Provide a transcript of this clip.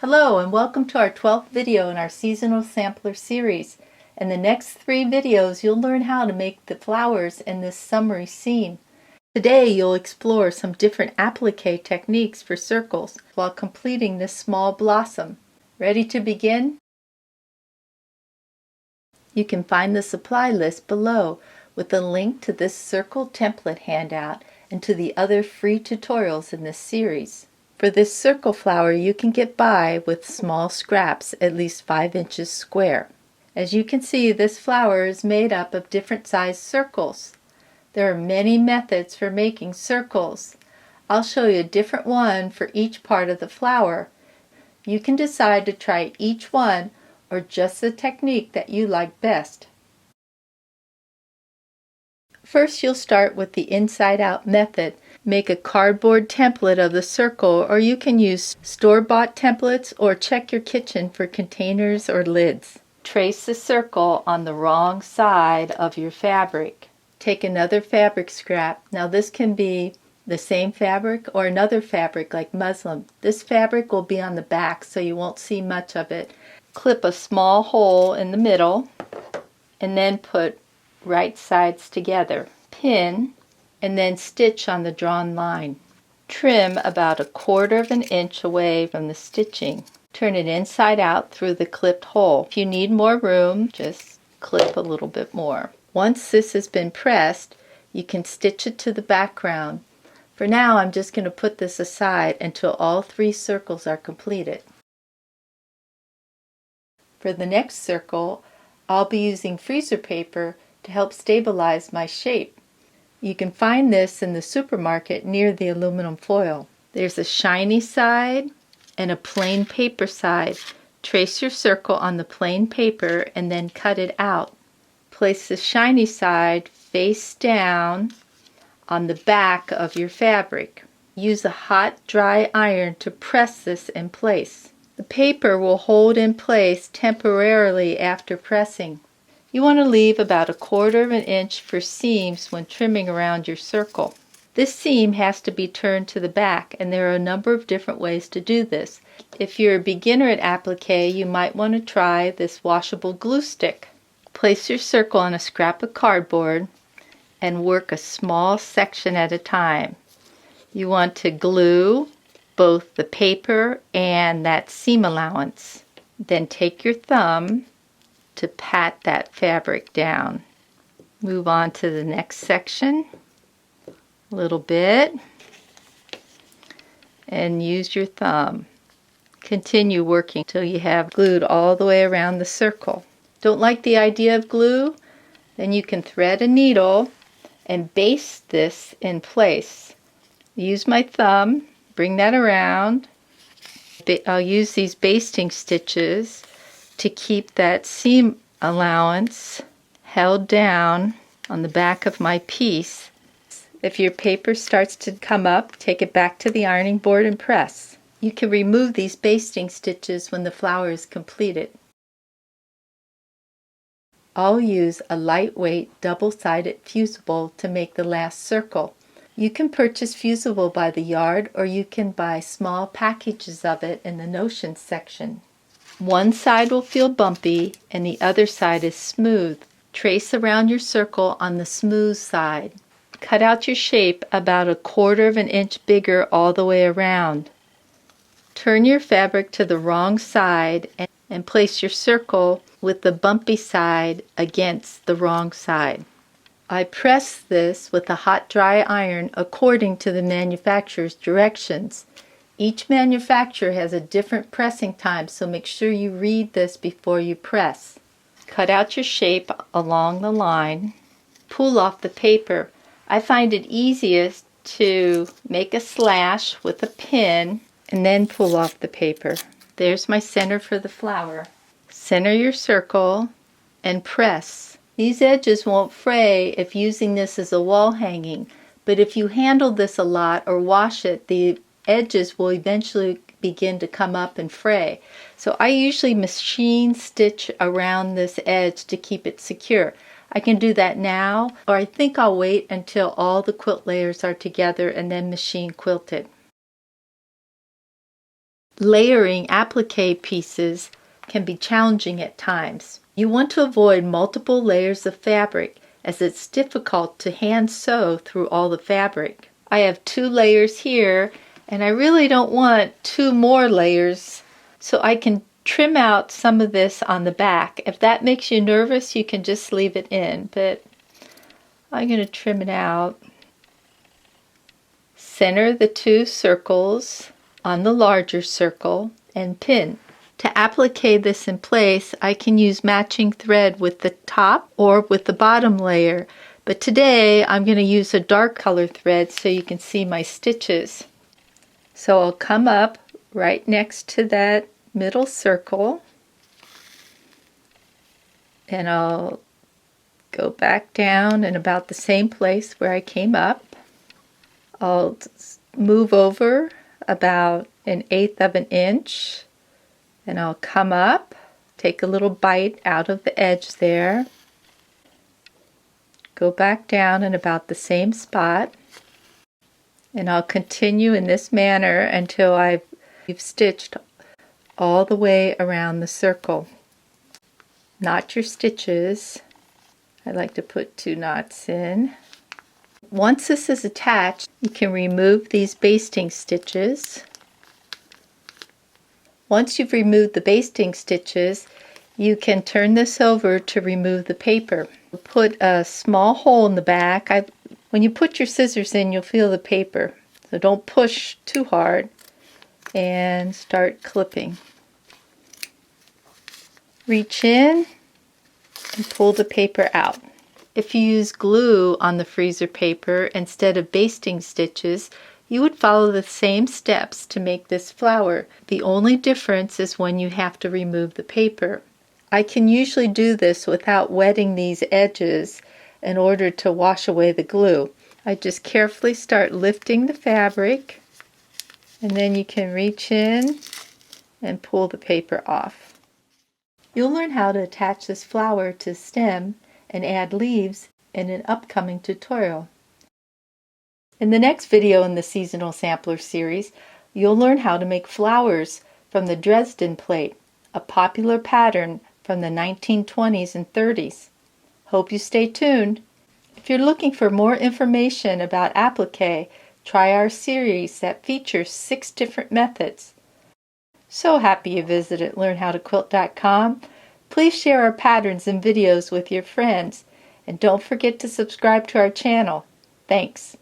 Hello and welcome to our 12th video in our seasonal sampler series. In the next 3 videos you'll learn how to make the flowers in this summery scene. Today you'll explore some different applique techniques for circles while completing this small blossom. Ready to begin? You can find the supply list below with a link to this circle template handout and to the other free tutorials in this series. For this circle flower you can get by with small scraps at least 5 inches square. As you can see, this flower is made up of different sized circles. There are many methods for making circles. I'll show you a different one for each part of the flower. You can decide to try each one or just the technique that you like best. First you'll start with the inside-out method. Make a cardboard template of the circle, or you can use store-bought templates or check your kitchen for containers or lids. Trace the circle on the wrong side of your fabric. Take another fabric scrap. Now this can be the same fabric or another fabric like muslin. This fabric will be on the back so you won't see much of it. Clip a small hole in the middle and then put right sides together. Pin and then stitch on the drawn line. Trim about 1/4 inch away from the stitching. Turn it inside out through the clipped hole. If you need more room, just clip a little bit more. Once this has been pressed, you can stitch it to the background. For now, I'm just going to put this aside until all 3 circles are completed. For the next circle, I'll be using freezer paper to help stabilize my shape. You can find this in the supermarket near the aluminum foil. There's a shiny side and a plain paper side. Trace your circle on the plain paper and then cut it out. Place the shiny side face down on the back of your fabric. Use a hot, dry iron to press this in place. The paper will hold in place temporarily after pressing. You want to leave about 1/4 inch for seams when trimming around your circle. This seam has to be turned to the back, and there are a number of different ways to do this. If you're a beginner at applique, you might want to try this washable glue stick. Place your circle on a scrap of cardboard and work a small section at a time. You want to glue both the paper and that seam allowance. Then take your thumb to pat that fabric down. Move on to the next section a little bit and use your thumb. Continue working till you have glued all the way around the circle. Don't like the idea of glue? Then you can thread a needle and baste this in place. Use my thumb, bring that around. I'll use these basting stitches to keep that seam allowance held down on the back of my piece. If your paper starts to come up, take it back to the ironing board and press. You can remove these basting stitches when the flower is completed. I'll use a lightweight double-sided fusible to make the last circle. You can purchase Fusible by the yard, or you can buy small packages of it in the notions section. One side will feel bumpy and the other side is smooth. Trace around your circle on the smooth side. Cut out your shape about 1/4 inch bigger all the way around. Turn your fabric to the wrong side and place your circle with the bumpy side against the wrong side. I press this with a hot dry iron according to the manufacturer's directions. Each manufacturer has a different pressing time, so make sure you read this before you press. Cut out your shape along the line. Pull off the paper. I find it easiest to make a slash with a pin and then pull off the paper. There's my center for the flower. Center your circle and press. These edges won't fray if using this as a wall hanging, but if you handle this a lot or wash it, the edges will eventually begin to come up and fray. So I usually machine stitch around this edge to keep it secure. I can do that now, or I think I'll wait until all the quilt layers are together and then machine quilt it. layering applique pieces can be challenging at times. You want to avoid multiple layers of fabric as it's difficult to hand sew through all the fabric. I have 2 layers here and I really don't want 2 more layers, so I can trim out some of this on the back. If that makes you nervous, you can just leave it in, but I'm going to trim it out. Center the 2 circles on the larger circle and pin. To applique this in place, I can use matching thread with the top or with the bottom layer, but today I'm going to use a dark color thread so you can see my stitches. So I'll come up right next to that middle circle and I'll go back down in about the same place where I came up. I'll move over about 1/8 of an inch and I'll come up, take a little bite out of the edge there, go back down in about the same spot, and I'll continue in this manner until I've stitched all the way around the circle. Knot your stitches. I like to put 2 knots in. Once this is attached, you can remove these basting stitches. Once you've removed the basting stitches, you can turn this over to remove the paper. Put a small hole in the back. When you put your scissors in, you'll feel the paper, so don't push too hard, and start clipping. Reach in and pull the paper out. If you use glue on the freezer paper instead of basting stitches, you would follow the same steps to make this flower. The only difference is when you have to remove the paper. I can usually do this without wetting these edges in order to wash away the glue. I just carefully start lifting the fabric, and then you can reach in and pull the paper off. You'll learn how to attach this flower to the stem and add leaves in an upcoming tutorial. In the next video in the Seasonal Sampler series, you'll learn how to make flowers from the Dresden plate, a popular pattern from the 1920s and 30s. Hope you stay tuned. If you're looking for more information about applique, try our series that features 6 different methods. So happy you visited learnhowtoquilt.com. Please share our patterns and videos with your friends, and don't forget to subscribe to our channel. Thanks.